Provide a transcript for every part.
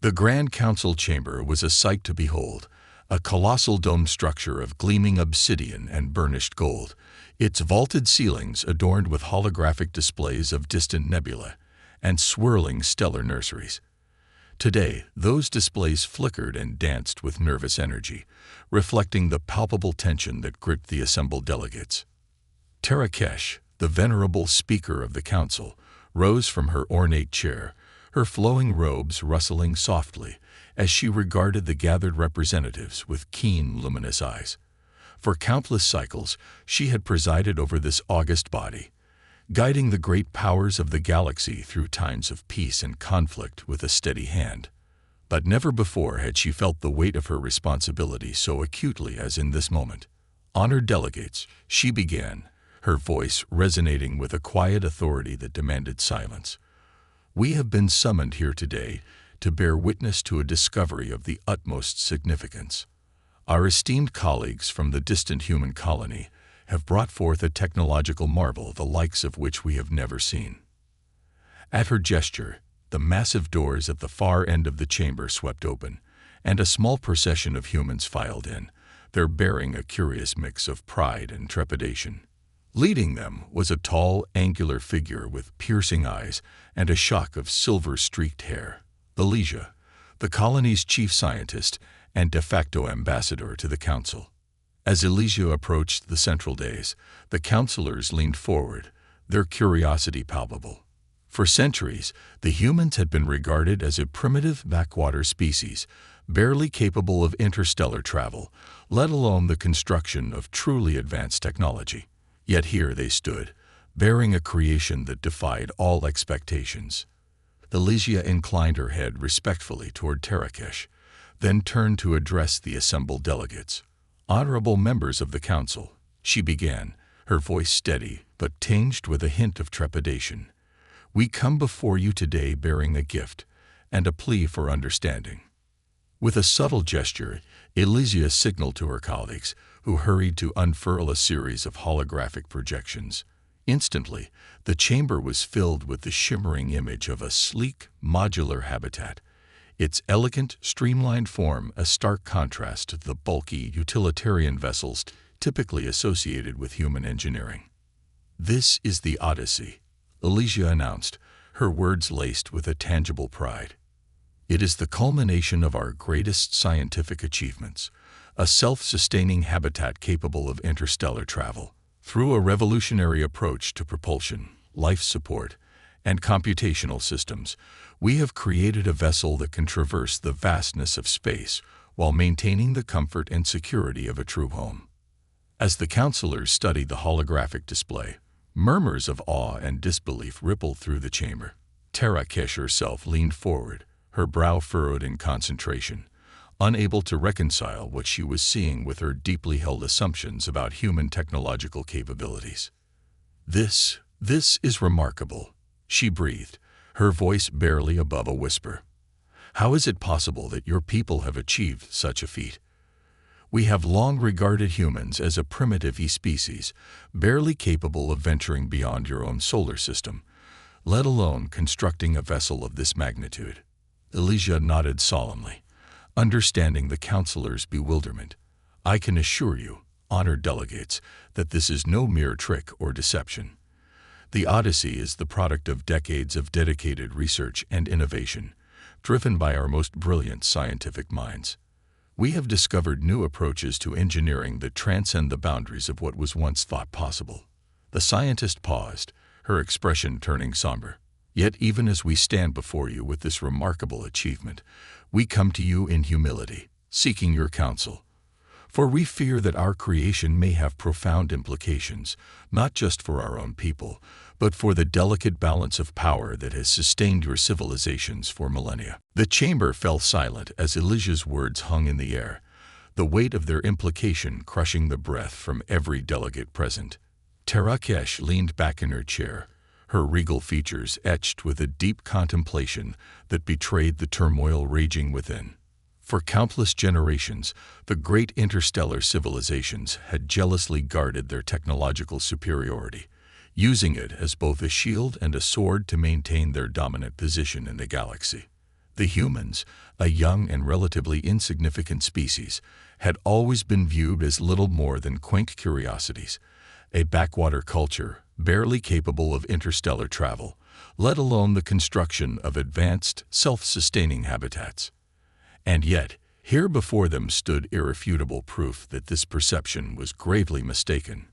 The Grand Council Chamber was a sight to behold, a colossal dome structure of gleaming obsidian and burnished gold, its vaulted ceilings adorned with holographic displays of distant nebulae and swirling stellar nurseries. Today, those displays flickered and danced with nervous energy, reflecting the palpable tension that gripped the assembled delegates. Tarakesh, the venerable speaker of the council, rose from her ornate chair, her flowing robes rustling softly as she regarded the gathered representatives with keen, luminous eyes. For countless cycles, she had presided over this august body, guiding the great powers of the galaxy through times of peace and conflict with a steady hand. But never before had she felt the weight of her responsibility so acutely as in this moment. "Honored delegates," she began, her voice resonating with a quiet authority that demanded silence. "We have been summoned here today to bear witness to a discovery of the utmost significance. Our esteemed colleagues from the distant human colony have brought forth a technological marvel the likes of which we have never seen." At her gesture, the massive doors at the far end of the chamber swept open, and a small procession of humans filed in, their bearing a curious mix of pride and trepidation. Leading them was a tall, angular figure with piercing eyes and a shock of silver-streaked hair. Elysia, the colony's chief scientist and de facto ambassador to the council. As Elysia approached the central dais, the councilors leaned forward, their curiosity palpable. For centuries, the humans had been regarded as a primitive backwater species, barely capable of interstellar travel, let alone the construction of truly advanced technology. Yet here they stood, bearing a creation that defied all expectations. Elysia inclined her head respectfully toward Tarakesh, then turned to address the assembled delegates. "Honorable members of the council," she began, her voice steady but tinged with a hint of trepidation. "We come before you today bearing a gift and a plea for understanding." With a subtle gesture, Elysia signaled to her colleagues, who hurried to unfurl a series of holographic projections. Instantly, the chamber was filled with the shimmering image of a sleek, modular habitat, its elegant, streamlined form a stark contrast to the bulky, utilitarian vessels typically associated with human engineering. "This is the Odyssey," Elysia announced, her words laced with a tangible pride. "It is the culmination of our greatest scientific achievements, a self-sustaining habitat capable of interstellar travel. Through a revolutionary approach to propulsion, life support, and computational systems, we have created a vessel that can traverse the vastness of space while maintaining the comfort and security of a true home." As the counselors studied the holographic display, murmurs of awe and disbelief rippled through the chamber. Tarakesh herself leaned forward, her brow furrowed in concentration, unable to reconcile what she was seeing with her deeply held assumptions about human technological capabilities. This is remarkable," she breathed, her voice barely above a whisper. "How is it possible that your people have achieved such a feat? We have long regarded humans as a primitive species, barely capable of venturing beyond your own solar system, let alone constructing a vessel of this magnitude." Elysia nodded solemnly, understanding the councilors' bewilderment. "I can assure you, honored delegates, that this is no mere trick or deception. The Odyssey is the product of decades of dedicated research and innovation, driven by our most brilliant scientific minds. We have discovered new approaches to engineering that transcend the boundaries of what was once thought possible." The scientist paused, her expression turning somber. "Yet even as we stand before you with this remarkable achievement, we come to you in humility, seeking your counsel. For we fear that our creation may have profound implications, not just for our own people, but for the delicate balance of power that has sustained your civilizations for millennia." The chamber fell silent as Elysia's words hung in the air, the weight of their implication crushing the breath from every delegate present. Tarakesh leaned back in her chair, her regal features etched with a deep contemplation that betrayed the turmoil raging within. For countless generations, the great interstellar civilizations had jealously guarded their technological superiority, using it as both a shield and a sword to maintain their dominant position in the galaxy. The humans, a young and relatively insignificant species, had always been viewed as little more than quaint curiosities, a backwater culture barely capable of interstellar travel, let alone the construction of advanced, self-sustaining habitats. And yet, here before them stood irrefutable proof that this perception was gravely mistaken.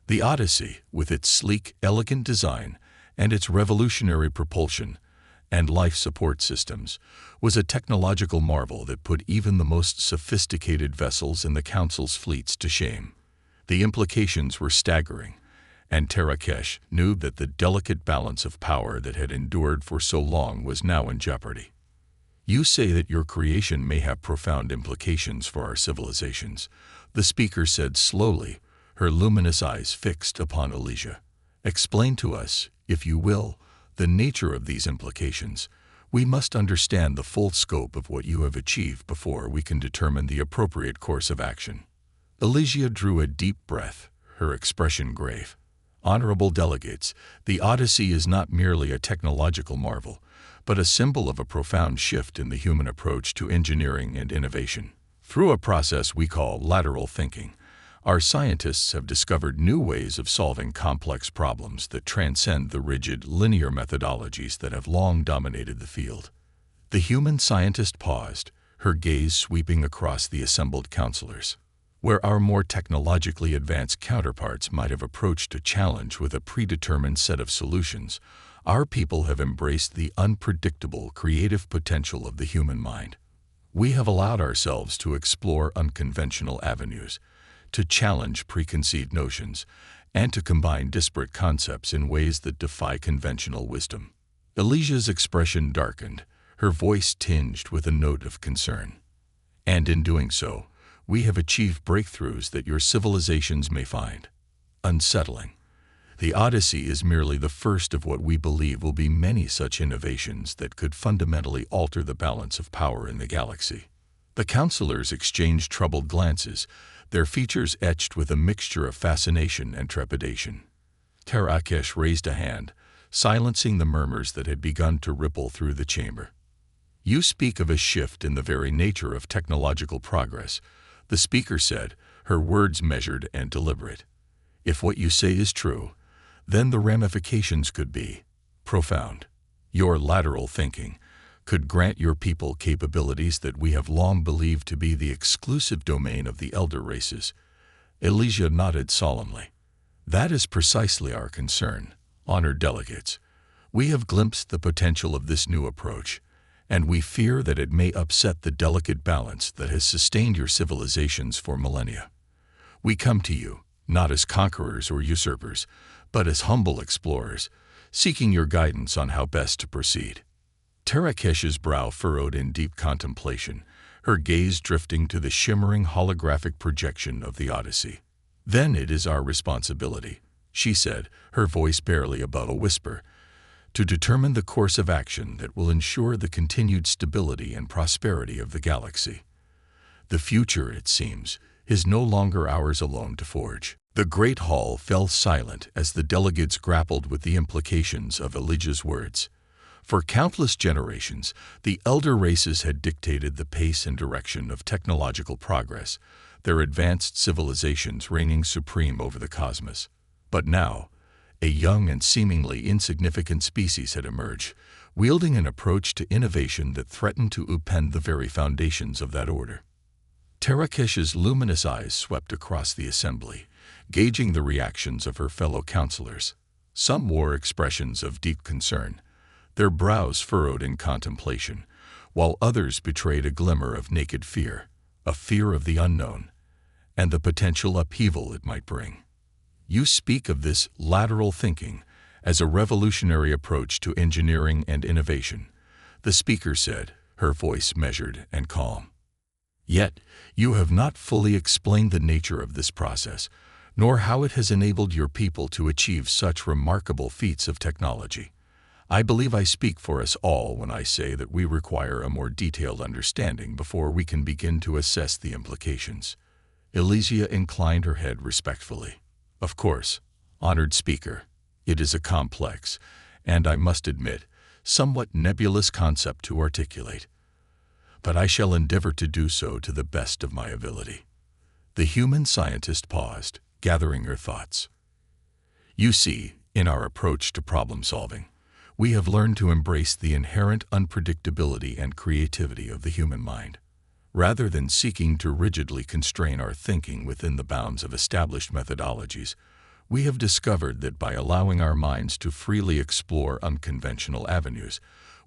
The Odyssey, with its sleek, elegant design and its revolutionary propulsion and life support systems, was a technological marvel that put even the most sophisticated vessels in the Council's fleets to shame. The implications were staggering, and Terrakesh knew that the delicate balance of power that had endured for so long was now in jeopardy. "You say that your creation may have profound implications for our civilizations," the speaker said slowly, her luminous eyes fixed upon Elysia. "Explain to us, if you will, the nature of these implications. We must understand the full scope of what you have achieved before we can determine the appropriate course of action." Elysia drew a deep breath, her expression grave. "Honorable delegates, the Odyssey is not merely a technological marvel, but a symbol of a profound shift in the human approach to engineering and innovation. Through a process we call lateral thinking, our scientists have discovered new ways of solving complex problems that transcend the rigid, linear methodologies that have long dominated the field." The human scientist paused, her gaze sweeping across the assembled counselors. Where our more technologically advanced counterparts might have approached a challenge with a predetermined set of solutions, our people have embraced the unpredictable creative potential of the human mind. We have allowed ourselves to explore unconventional avenues, to challenge preconceived notions, and to combine disparate concepts in ways that defy conventional wisdom. Elysia's expression darkened, her voice tinged with a note of concern. "And in doing so, we have achieved breakthroughs that your civilizations may find unsettling. The Odyssey is merely the first of what we believe will be many such innovations that could fundamentally alter the balance of power in the galaxy." The counselors exchanged troubled glances, their features etched with a mixture of fascination and trepidation. Terrakesh raised a hand, silencing the murmurs that had begun to ripple through the chamber. "You speak of a shift in the very nature of technological progress," the speaker said, her words measured and deliberate. "If what you say is true, then the ramifications could be profound. Your lateral thinking could grant your people capabilities that we have long believed to be the exclusive domain of the elder races." Elysia nodded solemnly. "That is precisely our concern, honored delegates. We have glimpsed the potential of this new approach, and we fear that it may upset the delicate balance that has sustained your civilizations for millennia. We come to you, not as conquerors or usurpers, but as humble explorers, seeking your guidance on how best to proceed." Terrakesh's brow furrowed in deep contemplation, her gaze drifting to the shimmering holographic projection of the Odyssey. "Then it is our responsibility," she said, her voice barely above a whisper, "to determine the course of action that will ensure the continued stability and prosperity of the galaxy. The future, it seems, is no longer ours alone to forge." The great hall fell silent as the delegates grappled with the implications of Elysia's words. For countless generations, the elder races had dictated the pace and direction of technological progress, their advanced civilizations reigning supreme over the cosmos. But now, a young and seemingly insignificant species had emerged, wielding an approach to innovation that threatened to upend the very foundations of that order. Terrakesh's luminous eyes swept across the assembly, gauging the reactions of her fellow counselors. Some wore expressions of deep concern, their brows furrowed in contemplation, while others betrayed a glimmer of naked fear, a fear of the unknown, and the potential upheaval it might bring. "You speak of this lateral thinking as a revolutionary approach to engineering and innovation," the speaker said, her voice measured and calm. "Yet, you have not fully explained the nature of this process, nor how it has enabled your people to achieve such remarkable feats of technology. I believe I speak for us all when I say that we require a more detailed understanding before we can begin to assess the implications." Elysia inclined her head respectfully. "Of course, honored speaker, it is a complex, and I must admit, somewhat nebulous concept to articulate. But I shall endeavor to do so to the best of my ability. The human scientist paused, gathering her thoughts. You see, in our approach to problem-solving, we have learned to embrace the inherent unpredictability and creativity of the human mind. Rather than seeking to rigidly constrain our thinking within the bounds of established methodologies, we have discovered that by allowing our minds to freely explore unconventional avenues,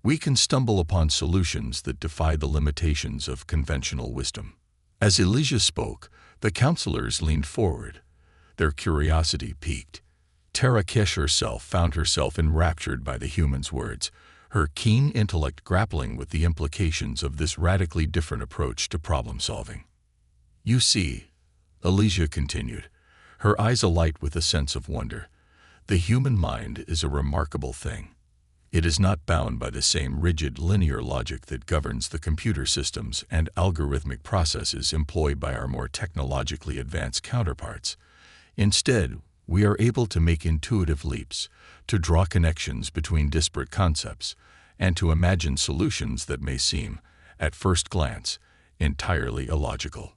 we can stumble upon solutions that defy the limitations of conventional wisdom. As Elijah spoke, the counselors leaned forward. Their curiosity piqued. Tarakesh herself found herself enraptured by the human's words, her keen intellect grappling with the implications of this radically different approach to problem-solving. You see, Elijah continued, her eyes alight with a sense of wonder, the human mind is a remarkable thing. It is not bound by the same rigid linear logic that governs the computer systems and algorithmic processes employed by our more technologically advanced counterparts. Instead, we are able to make intuitive leaps, to draw connections between disparate concepts, and to imagine solutions that may seem, at first glance, entirely illogical.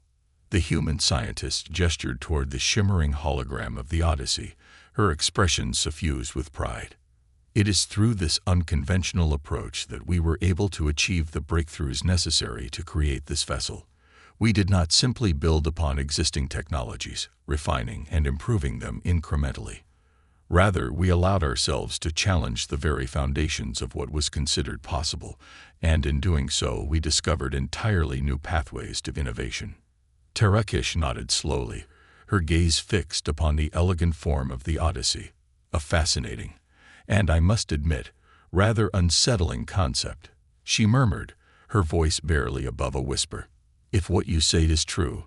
The human scientist gestured toward the shimmering hologram of the Odyssey, her expression suffused with pride. It is through this unconventional approach that we were able to achieve the breakthroughs necessary to create this vessel. We did not simply build upon existing technologies, refining and improving them incrementally. Rather, we allowed ourselves to challenge the very foundations of what was considered possible, and in doing so, we discovered entirely new pathways to innovation. Tarakesh nodded slowly, her gaze fixed upon the elegant form of the Odyssey, a fascinating, and I must admit, rather unsettling concept. She murmured, her voice barely above a whisper. If what you say is true,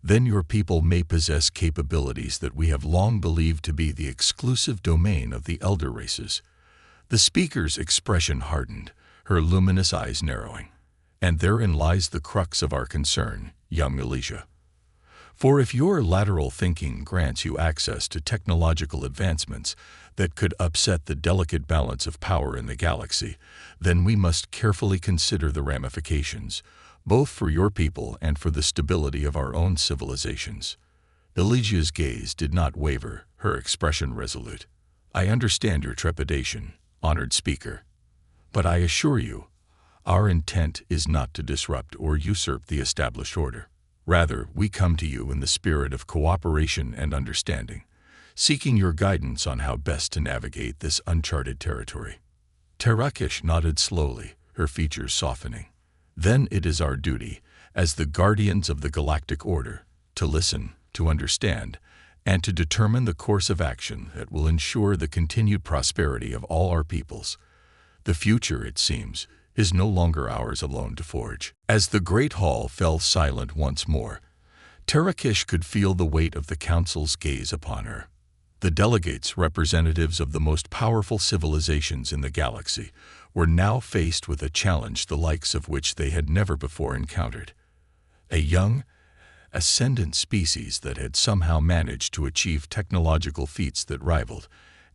then your people may possess capabilities that we have long believed to be the exclusive domain of the elder races. The speaker's expression hardened, her luminous eyes narrowing. And therein lies the crux of our concern, young Elijah. For if your lateral thinking grants you access to technological advancements that could upset the delicate balance of power in the galaxy, then we must carefully consider the ramifications, both for your people and for the stability of our own civilizations. Elijah's gaze did not waver, her expression resolute. I understand your trepidation, honored speaker, but I assure you, our intent is not to disrupt or usurp the established order. Rather, we come to you in the spirit of cooperation and understanding, seeking your guidance on how best to navigate this uncharted territory. Tarakesh nodded slowly, her features softening. Then it is our duty, as the guardians of the galactic order, to listen, to understand, and to determine the course of action that will ensure the continued prosperity of all our peoples. The future, it seems, is no longer ours alone to forge. As the great hall fell silent once more, Tarakesh could feel the weight of the council's gaze upon her. The delegates, representatives of the most powerful civilizations in the galaxy, were now faced with a challenge the likes of which they had never before encountered. A young, ascendant species that had somehow managed to achieve technological feats that rivaled,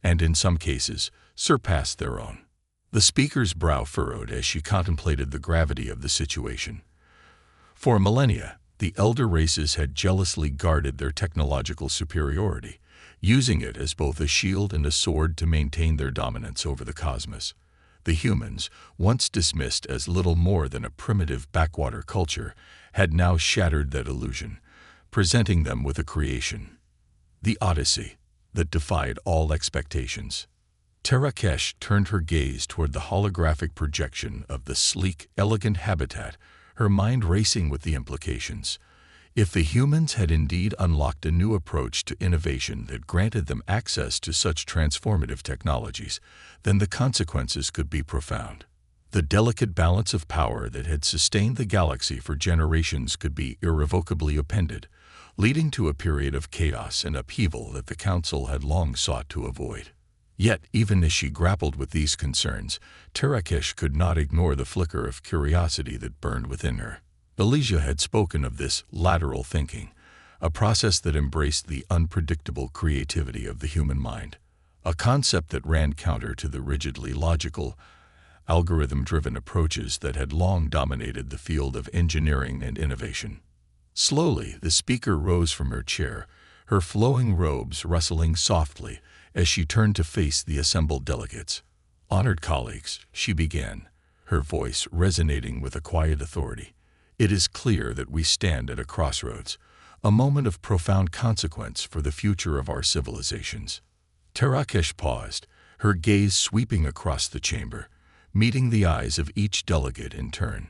and in some cases, surpassed their own. The speaker's brow furrowed as she contemplated the gravity of the situation. For millennia, the elder races had jealously guarded their technological superiority, using it as both a shield and a sword to maintain their dominance over the cosmos. The humans, once dismissed as little more than a primitive backwater culture, had now shattered that illusion, presenting them with a creation, the Odyssey, that defied all expectations. Tarakesh turned her gaze toward the holographic projection of the sleek, elegant habitat, her mind racing with the implications. If the humans had indeed unlocked a new approach to innovation that granted them access to such transformative technologies, then the consequences could be profound. The delicate balance of power that had sustained the galaxy for generations could be irrevocably upended, leading to a period of chaos and upheaval that the Council had long sought to avoid. Yet, even as she grappled with these concerns, Tarakesh could not ignore the flicker of curiosity that burned within her. Elijah had spoken of this lateral thinking, a process that embraced the unpredictable creativity of the human mind, a concept that ran counter to the rigidly logical, algorithm-driven approaches that had long dominated the field of engineering and innovation. Slowly, the speaker rose from her chair, her flowing robes rustling softly as she turned to face the assembled delegates. "Honored colleagues," she began, her voice resonating with a quiet authority, "it is clear that we stand at a crossroads, a moment of profound consequence for the future of our civilizations." Terrakesh paused, her gaze sweeping across the chamber, meeting the eyes of each delegate in turn.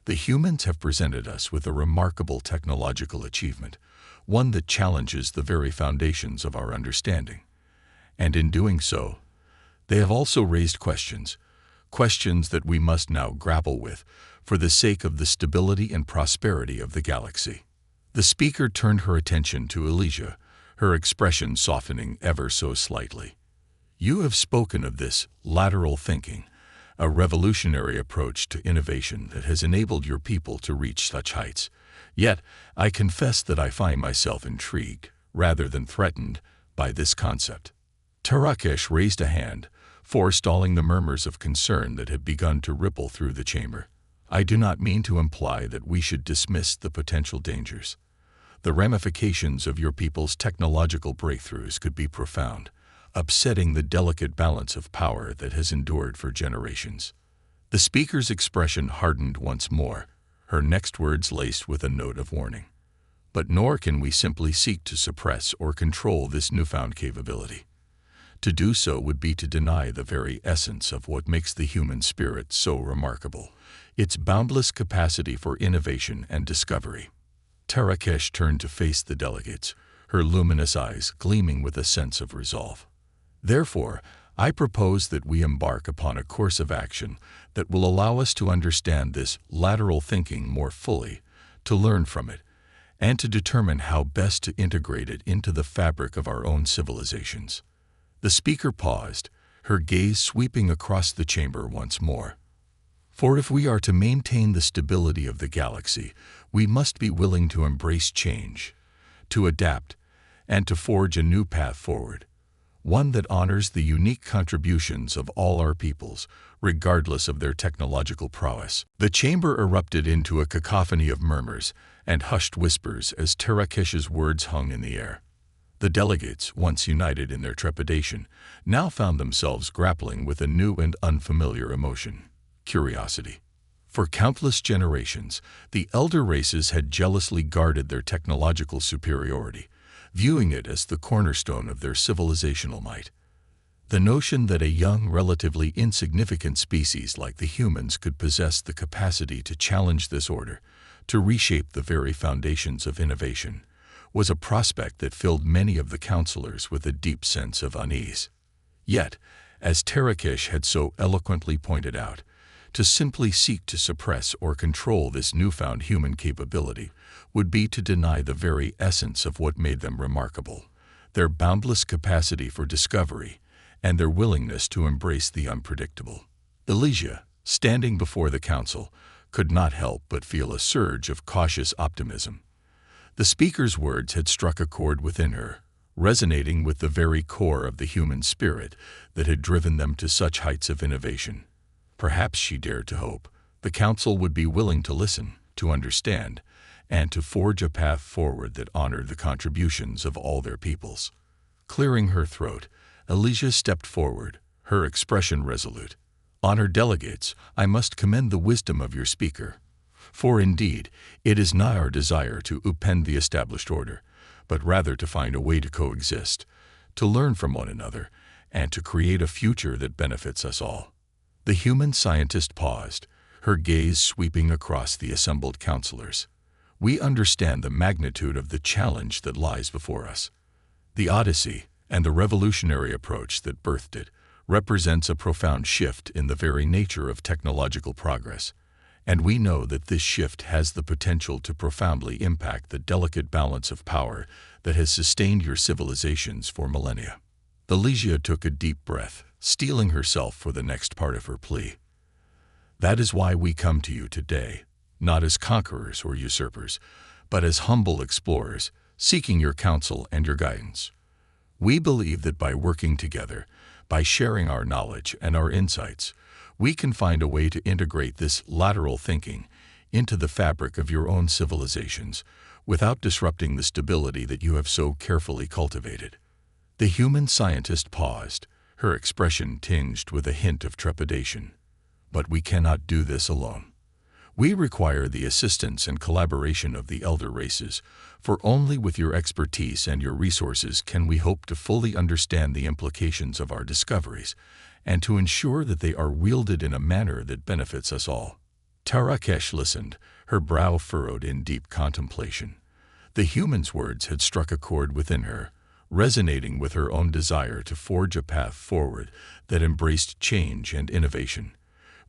"The humans have presented us with a remarkable technological achievement, one that challenges the very foundations of our understanding. And in doing so, they have also raised questions that we must now grapple with for the sake of the stability and prosperity of the galaxy." The speaker turned her attention to Elysia, her expression softening ever so slightly. "You have spoken of this lateral thinking, a revolutionary approach to innovation that has enabled your people to reach such heights. Yet, I confess that I find myself intrigued, rather than threatened, by this concept." Terrakesh raised a hand, forestalling the murmurs of concern that had begun to ripple through the chamber. "I do not mean to imply that we should dismiss the potential dangers. The ramifications of your people's technological breakthroughs could be profound, upsetting the delicate balance of power that has endured for generations." The speaker's expression hardened once more, her next words laced with a note of warning. "But nor can we simply seek to suppress or control this newfound capability. To do so would be to deny the very essence of what makes the human spirit so remarkable, its boundless capacity for innovation and discovery." Terrakesh turned to face the delegates, her luminous eyes gleaming with a sense of resolve. "Therefore, I propose that we embark upon a course of action that will allow us to understand this lateral thinking more fully, to learn from it, and to determine how best to integrate it into the fabric of our own civilizations." The speaker paused, her gaze sweeping across the chamber once more. "For if we are to maintain the stability of the galaxy, we must be willing to embrace change, to adapt, and to forge a new path forward, one that honors the unique contributions of all our peoples, regardless of their technological prowess." The chamber erupted into a cacophony of murmurs and hushed whispers as Terrakesh's words hung in the air. The delegates, once united in their trepidation, now found themselves grappling with a new and unfamiliar emotion: curiosity. For countless generations, the elder races had jealously guarded their technological superiority, viewing it as the cornerstone of their civilizational might. The notion that a young, relatively insignificant species like the humans could possess the capacity to challenge this order, to reshape the very foundations of innovation, was a prospect that filled many of the counselors with a deep sense of unease. Yet, as Terrakesh had so eloquently pointed out, to simply seek to suppress or control this newfound human capability would be to deny the very essence of what made them remarkable, their boundless capacity for discovery and their willingness to embrace the unpredictable. Elysia, standing before the council, could not help but feel a surge of cautious optimism. The speaker's words had struck a chord within her, resonating with the very core of the human spirit that had driven them to such heights of innovation. Perhaps, she dared to hope, the council would be willing to listen, to understand, and to forge a path forward that honored the contributions of all their peoples. Clearing her throat, Elysia stepped forward, her expression resolute. "Honored delegates, I must commend the wisdom of your speaker. For indeed, it is not our desire to upend the established order, but rather to find a way to coexist, to learn from one another, and to create a future that benefits us all." The human scientist paused, her gaze sweeping across the assembled counselors. "We understand the magnitude of the challenge that lies before us. The Odyssey, and the revolutionary approach that birthed it, represents a profound shift in the very nature of technological progress, and we know that this shift has the potential to profoundly impact the delicate balance of power that has sustained your civilizations for millennia." Elysia took a deep breath, steeling herself for the next part of her plea. "That is why we come to you today, not as conquerors or usurpers, but as humble explorers, seeking your counsel and your guidance. We believe that by working together, by sharing our knowledge and our insights, We can find a way to integrate this lateral thinking into the fabric of your own civilizations without disrupting the stability that you have so carefully cultivated." The human scientist paused, her expression tinged with a hint of trepidation. "But we cannot do this alone. We require the assistance and collaboration of the elder races, for only with your expertise and your resources can we hope to fully understand the implications of our discoveries, and to ensure that they are wielded in a manner that benefits us all." Tarakesh listened, her brow furrowed in deep contemplation. The human's words had struck a chord within her, resonating with her own desire to forge a path forward that embraced change and innovation,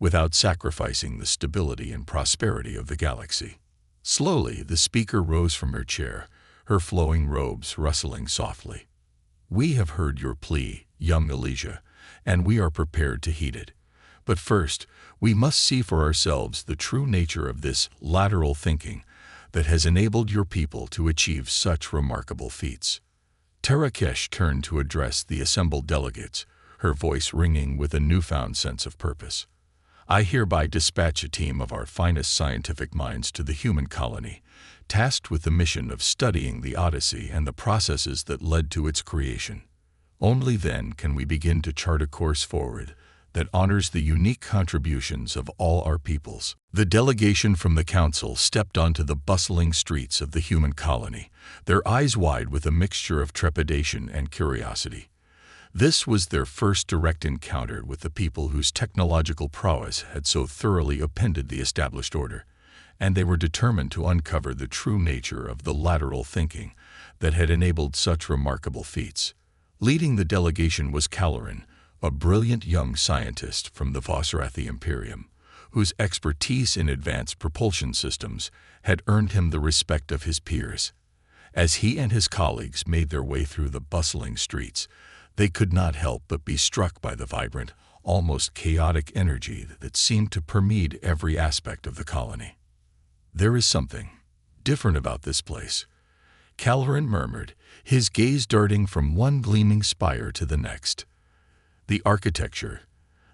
without sacrificing the stability and prosperity of the galaxy. Slowly, the speaker rose from her chair, her flowing robes rustling softly. "We have heard your plea, young Elysia, and we are prepared to heed it. But first, we must see for ourselves the true nature of this lateral thinking that has enabled your people to achieve such remarkable feats." Tarakesh turned to address the assembled delegates, her voice ringing with a newfound sense of purpose. "I hereby dispatch a team of our finest scientific minds to the human colony, tasked with the mission of studying the Odyssey and the processes that led to its creation. Only then can we begin to chart a course forward that honors the unique contributions of all our peoples." The delegation from the council stepped onto the bustling streets of the human colony, their eyes wide with a mixture of trepidation and curiosity. This was their first direct encounter with the people whose technological prowess had so thoroughly upended the established order, and they were determined to uncover the true nature of the lateral thinking that had enabled such remarkable feats. Leading the delegation was Caloran, a brilliant young scientist from the Vosrathi Imperium, whose expertise in advanced propulsion systems had earned him the respect of his peers. As he and his colleagues made their way through the bustling streets, they could not help but be struck by the vibrant, almost chaotic energy that seemed to permeate every aspect of the colony. "There is something different about this place," Caloran murmured, his gaze darting from one gleaming spire to the next. "The architecture,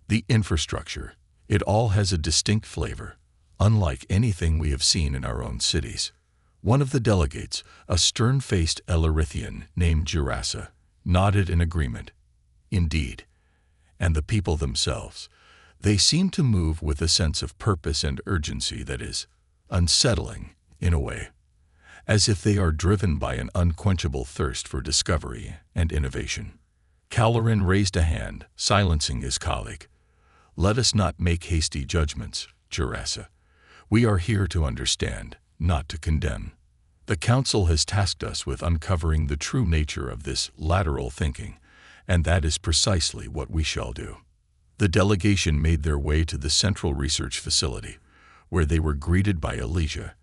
the infrastructure, it all has a distinct flavor, unlike anything we have seen in our own cities." One of the delegates, a stern-faced Elerithian named Girassa, nodded in agreement. "Indeed. And the people themselves, they seem to move with a sense of purpose and urgency that is unsettling, in a way, as if they are driven by an unquenchable thirst for discovery and innovation." Caloran raised a hand, silencing his colleague. "Let us not make hasty judgments, Girassa. We are here to understand, not to condemn. The Council has tasked us with uncovering the true nature of this lateral thinking, and that is precisely what we shall do." The delegation made their way to the Central Research Facility, where they were greeted by Elysia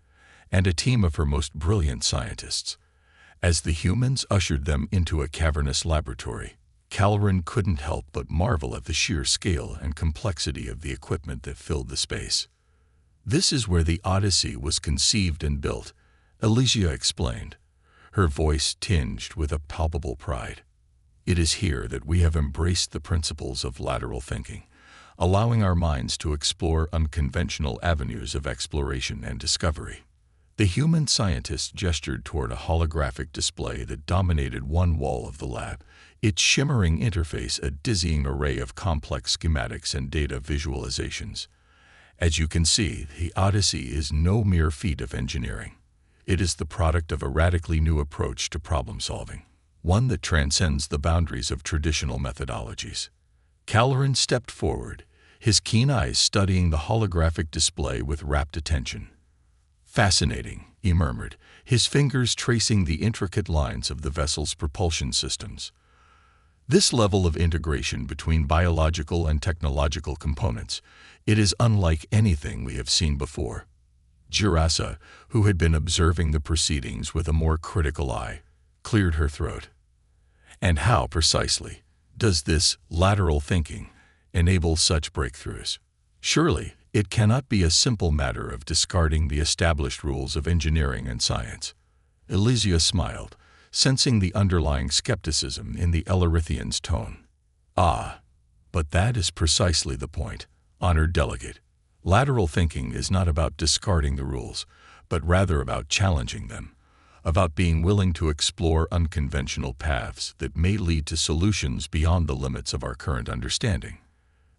and a team of her most brilliant scientists. As the humans ushered them into a cavernous laboratory, Caloran couldn't help but marvel at the sheer scale and complexity of the equipment that filled the space. "This is where the Odyssey was conceived and built," Elysia explained, her voice tinged with a palpable pride. "It is here that we have embraced the principles of lateral thinking, allowing our minds to explore unconventional avenues of exploration and discovery." The human scientist gestured toward a holographic display that dominated one wall of the lab, its shimmering interface a dizzying array of complex schematics and data visualizations. "As you can see, the Odyssey is no mere feat of engineering. It is the product of a radically new approach to problem-solving, one that transcends the boundaries of traditional methodologies." Caloran stepped forward, his keen eyes studying the holographic display with rapt attention. "Fascinating," he murmured, his fingers tracing the intricate lines of the vessel's propulsion systems. "This level of integration between biological and technological components, it is unlike anything we have seen before." Girassa, who had been observing the proceedings with a more critical eye, cleared her throat. "And how, precisely, does this lateral thinking enable such breakthroughs? Surely, it cannot be a simple matter of discarding the established rules of engineering and science." Elysia smiled, sensing the underlying skepticism in the Elerithian's tone. "Ah, but that is precisely the point," Honored Delegate. Lateral thinking is not about discarding the rules, but rather about challenging them, about being willing to explore unconventional paths that may lead to solutions beyond the limits of our current understanding.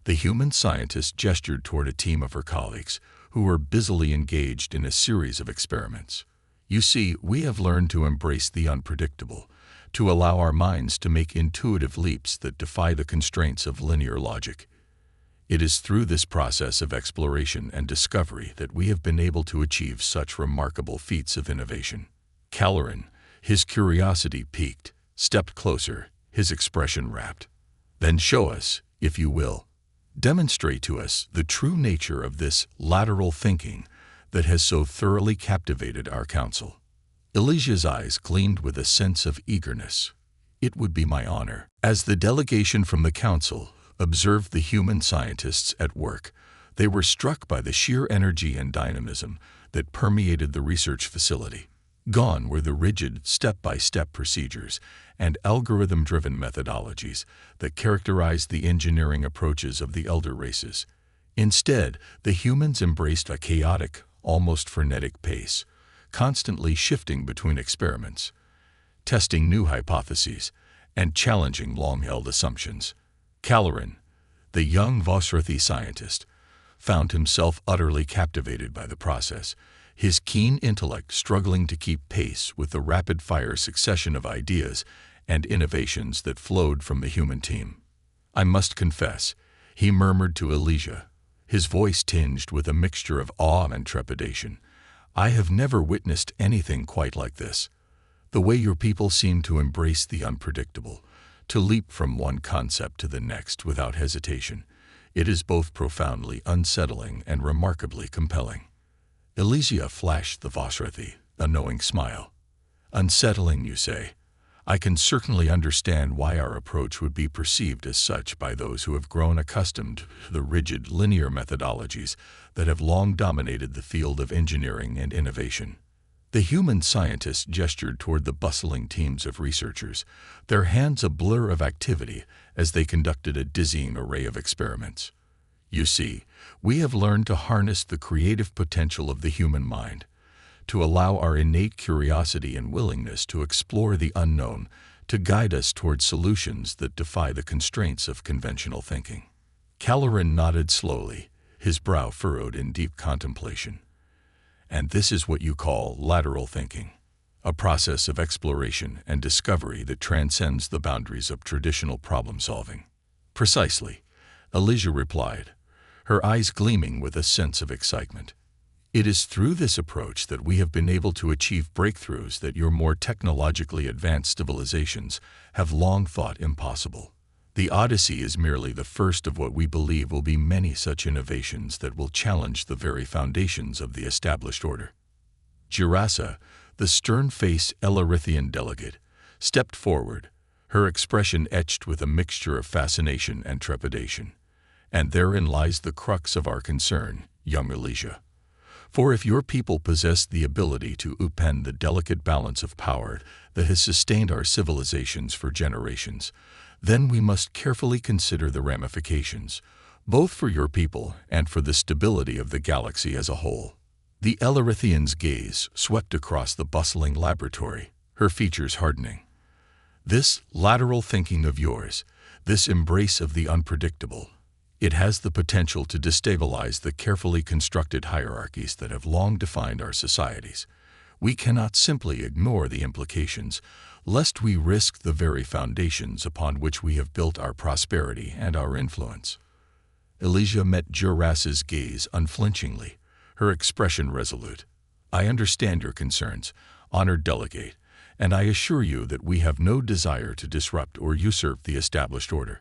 The human scientist gestured toward a team of her colleagues who were busily engaged in a series of experiments. You see, we have learned to embrace the unpredictable, to allow our minds to make intuitive leaps that defy the constraints of linear logic. It is through this process of exploration and discovery that we have been able to achieve such remarkable feats of innovation. Caloran, his curiosity piqued, stepped closer, his expression rapt. Then show us, if you will. Demonstrate to us the true nature of this lateral thinking that has so thoroughly captivated our council. Elysia's eyes gleamed with a sense of eagerness. It would be my honor. As the delegation from the council observed the human scientists at work, they were struck by the sheer energy and dynamism that permeated the research facility. Gone were the rigid, step-by-step procedures and algorithm-driven methodologies that characterized the engineering approaches of the elder races. Instead, the humans embraced a chaotic, almost frenetic pace, constantly shifting between experiments, testing new hypotheses, and challenging long-held assumptions. Caloran, the young Vosrathi scientist, found himself utterly captivated by the process, his keen intellect struggling to keep pace with the rapid-fire succession of ideas and innovations that flowed from the human team. I must confess, he murmured to Elysia, his voice tinged with a mixture of awe and trepidation, I have never witnessed anything quite like this. The way your people seem to embrace the unpredictable, to leap from one concept to the next without hesitation, it is both profoundly unsettling and remarkably compelling. Elysia flashed the Vosrathi a knowing smile. Unsettling, you say? I can certainly understand why our approach would be perceived as such by those who have grown accustomed to the rigid, linear methodologies that have long dominated the field of engineering and innovation. The human scientists gestured toward the bustling teams of researchers, their hands a blur of activity as they conducted a dizzying array of experiments. You see, we have learned to harness the creative potential of the human mind, to allow our innate curiosity and willingness to explore the unknown to guide us toward solutions that defy the constraints of conventional thinking. Caloran nodded slowly, his brow furrowed in deep contemplation. And this is what you call lateral thinking, a process of exploration and discovery that transcends the boundaries of traditional problem-solving. Precisely, Elysia replied, her eyes gleaming with a sense of excitement. It is through this approach that we have been able to achieve breakthroughs that your more technologically advanced civilizations have long thought impossible. The Odyssey is merely the first of what we believe will be many such innovations that will challenge the very foundations of the established order. Girassa, the stern-faced Elarithian delegate, stepped forward, her expression etched with a mixture of fascination and trepidation. And therein lies the crux of our concern, young Elysia. For if your people possess the ability to upend the delicate balance of power that has sustained our civilizations for generations, then we must carefully consider the ramifications, both for your people and for the stability of the galaxy as a whole. The Elarithian's gaze swept across the bustling laboratory, her features hardening. This lateral thinking of yours, this embrace of the unpredictable, it has the potential to destabilize the carefully constructed hierarchies that have long defined our societies. We cannot simply ignore the implications, lest we risk the very foundations upon which we have built our prosperity and our influence. Elysia met Girassa's gaze unflinchingly, her expression resolute. I understand your concerns, honored delegate, and I assure you that we have no desire to disrupt or usurp the established order.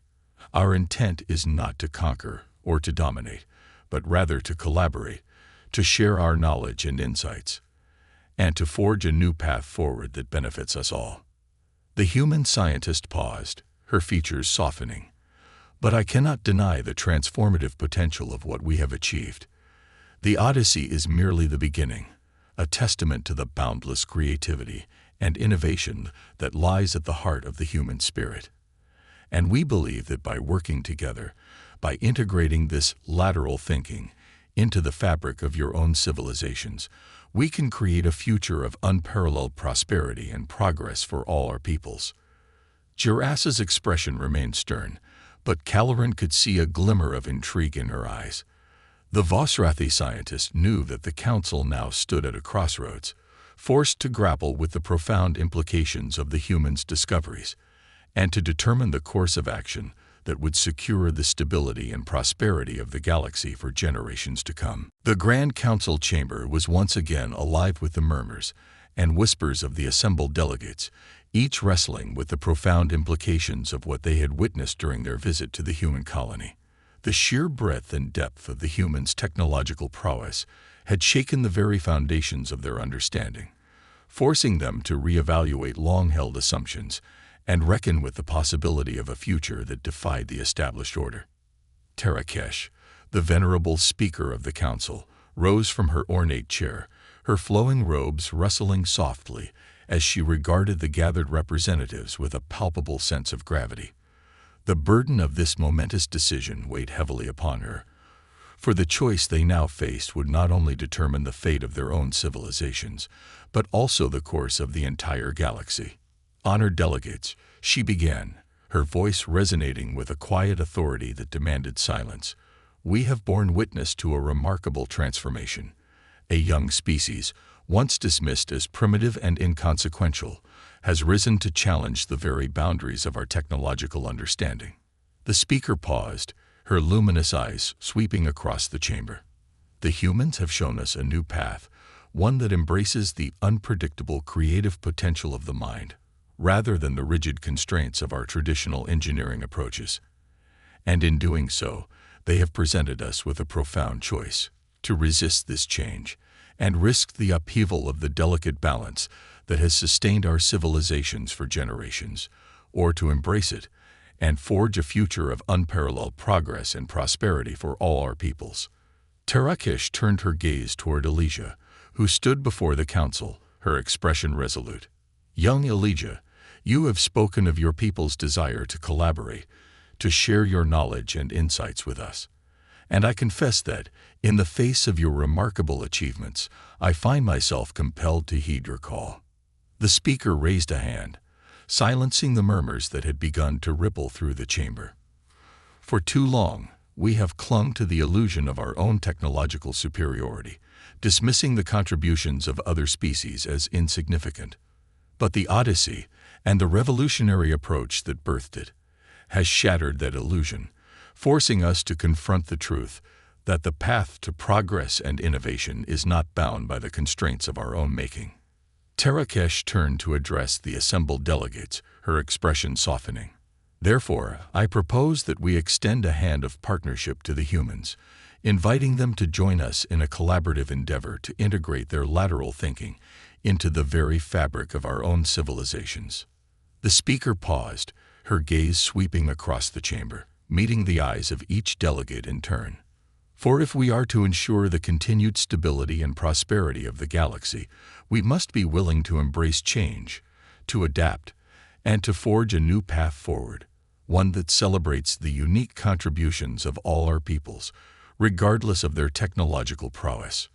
Our intent is not to conquer or to dominate, but rather to collaborate, to share our knowledge and insights, and to forge a new path forward that benefits us all. The human scientist paused, her features softening. But I cannot deny the transformative potential of what we have achieved. The Odyssey is merely the beginning, a testament to the boundless creativity and innovation that lies at the heart of the human spirit. And we believe that by working together, by integrating this lateral thinking into the fabric of your own civilizations, we can create a future of unparalleled prosperity and progress for all our peoples." Girassa's expression remained stern, but Caloran could see a glimmer of intrigue in her eyes. The Vosrathi scientist knew that the council now stood at a crossroads, forced to grapple with the profound implications of the humans' discoveries, and to determine the course of action that would secure the stability and prosperity of the galaxy for generations to come. The Grand Council chamber was once again alive with the murmurs and whispers of the assembled delegates, each wrestling with the profound implications of what they had witnessed during their visit to the human colony. The sheer breadth and depth of the humans' technological prowess had shaken the very foundations of their understanding, forcing them to reevaluate long-held assumptions and reckon with the possibility of a future that defied the established order. Tarakesh, the venerable speaker of the council, rose from her ornate chair, her flowing robes rustling softly as she regarded the gathered representatives with a palpable sense of gravity. The burden of this momentous decision weighed heavily upon her, for the choice they now faced would not only determine the fate of their own civilizations, but also the course of the entire galaxy. "Honored delegates," she began, her voice resonating with a quiet authority that demanded silence, "we have borne witness to a remarkable transformation. A young species, once dismissed as primitive and inconsequential, has risen to challenge the very boundaries of our technological understanding." The speaker paused, her luminous eyes sweeping across the chamber. "The humans have shown us a new path, one that embraces the unpredictable creative potential of the mind, rather than the rigid constraints of our traditional engineering approaches. And in doing so, they have presented us with a profound choice: to resist this change and risk the upheaval of the delicate balance that has sustained our civilizations for generations, or to embrace it and forge a future of unparalleled progress and prosperity for all our peoples." Tarakesh turned her gaze toward Elijah, who stood before the council, her expression resolute. "Young Elijah, you have spoken of your people's desire to collaborate, to share your knowledge and insights with us. And I confess that, in the face of your remarkable achievements, I find myself compelled to heed your call." The speaker raised a hand, silencing the murmurs that had begun to ripple through the chamber. "For too long, we have clung to the illusion of our own technological superiority, dismissing the contributions of other species as insignificant. But the Odyssey, and the revolutionary approach that birthed it, has shattered that illusion, forcing us to confront the truth that the path to progress and innovation is not bound by the constraints of our own making." Tarakesh turned to address the assembled delegates, her expression softening. "Therefore, I propose that we extend a hand of partnership to the humans, inviting them to join us in a collaborative endeavor to integrate their lateral thinking into the very fabric of our own civilizations." The speaker paused, her gaze sweeping across the chamber, meeting the eyes of each delegate in turn. "For if we are to ensure the continued stability and prosperity of the galaxy, we must be willing to embrace change, to adapt, and to forge a new path forward, one that celebrates the unique contributions of all our peoples, regardless of their technological prowess."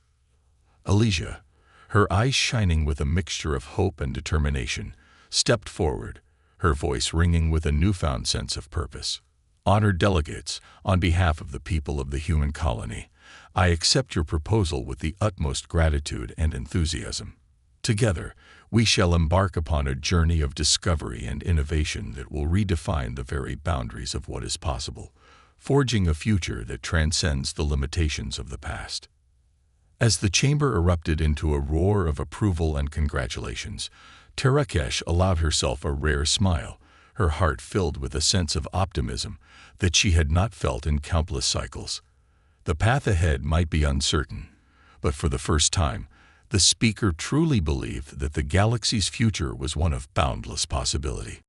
Elijah, her eyes shining with a mixture of hope and determination, stepped forward, her voice ringing with a newfound sense of purpose. "Honored delegates, on behalf of the people of the human colony, I accept your proposal with the utmost gratitude and enthusiasm. Together, we shall embark upon a journey of discovery and innovation that will redefine the very boundaries of what is possible, forging a future that transcends the limitations of the past." As the chamber erupted into a roar of approval and congratulations, Tarakesh allowed herself a rare smile, her heart filled with a sense of optimism that she had not felt in countless cycles. The path ahead might be uncertain, but for the first time, the speaker truly believed that the galaxy's future was one of boundless possibility.